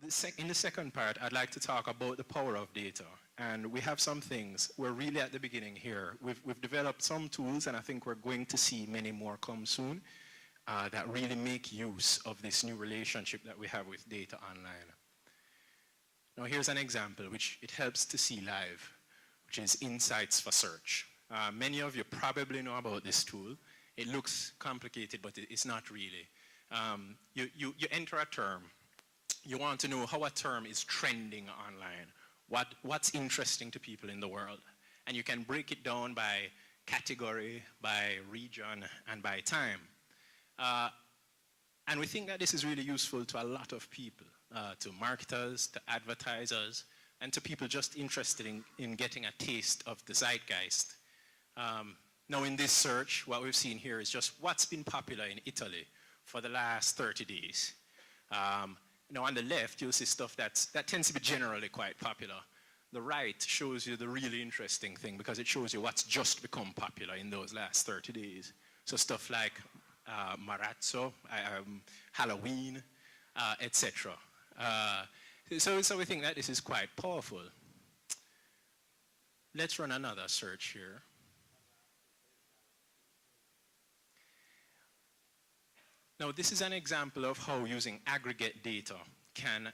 In the second part, I'd like to talk about the power of data. And we have some things. We're really at the beginning here. We've developed some tools, and I think we're going to see many more come soon that really make use of this new relationship that we have with data online. Now, here's an example, which it helps to see live, which is Insights for Search. Many of you probably know about this tool. It looks complicated, but it's not really. You enter a term. You want to know how a term is trending online, what's interesting to people in the world. And you can break it down by category, by region, and by time. And we think that this is really useful to a lot of people, to marketers, to advertisers, and to people just interested in getting a taste of the zeitgeist. Now in this search, what we've seen here is just what's been popular in Italy for the last 30 days. Now on the left, you'll see stuff that tends to be generally quite popular. The right shows you the really interesting thing because it shows you what's just become popular in those last 30 days. So stuff like Marazzo, Halloween, etc. So we think that this is quite powerful. Let's run another search here. Now, this is an example of how using aggregate data can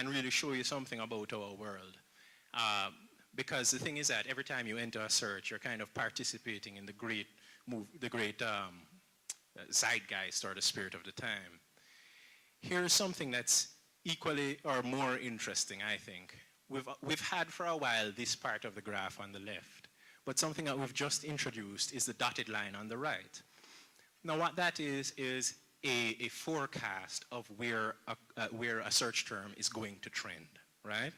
really show you something about our world. Because the thing is that every time you enter a search, you're kind of participating in the great zeitgeist or the spirit of the time. Here's something that's equally or more interesting, I think. We've had for a while this part of the graph on the left, but something that we've just introduced is the dotted line on the right. Now what that is a forecast of where a search term is going to trend, right?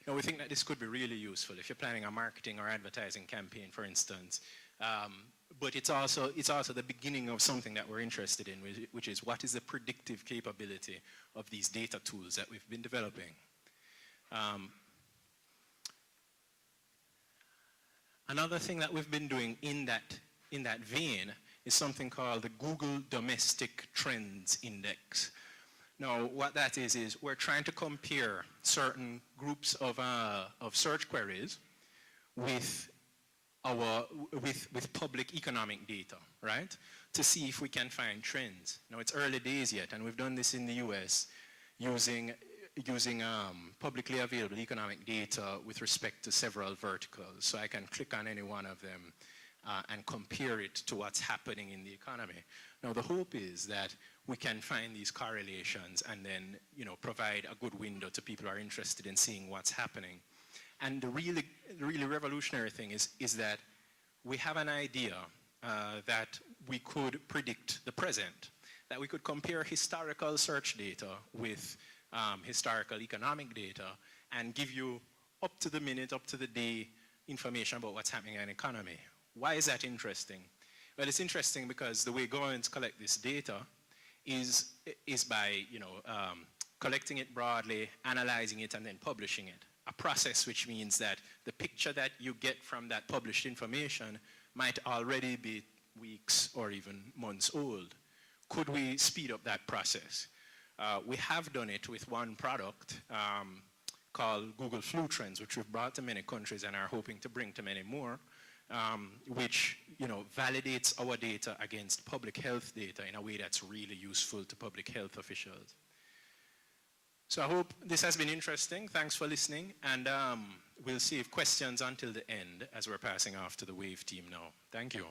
Now we think that this could be really useful if you're planning a marketing or advertising campaign, for instance. But it's also the beginning of something that we're interested in, which is what is the predictive capability of these data tools that we've been developing. Another thing that we've been doing in that vein is something called the Google Domestic Trends Index. Now, what that is we're trying to compare certain groups of search queries with public economic data, right? To see if we can find trends. Now, it's early days yet, and we've done this in the US using publicly available economic data with respect to several verticals. So I can click on any one of them and compare it to what's happening in the economy. Now the hope is that we can find these correlations and then provide a good window to people who are interested in seeing what's happening. And the really revolutionary thing is that we have an idea that we could predict the present, that we could compare historical search data with historical economic data and give you up to the minute, up to the day information about what's happening in the economy. Why is that interesting? Well, it's interesting because the way governments collect this data is by collecting it broadly, analyzing it, and then publishing it. A process which means that the picture that you get from that published information might already be weeks or even months old. Could we speed up that process? We have done it with one product called Google Flu Trends, which we've brought to many countries and are hoping to bring to many more. Which validates our data against public health data in a way that's really useful to public health officials. So I hope this has been interesting. Thanks for listening, and we'll save questions until the end as we're passing off to the WAVE team now. Thank you.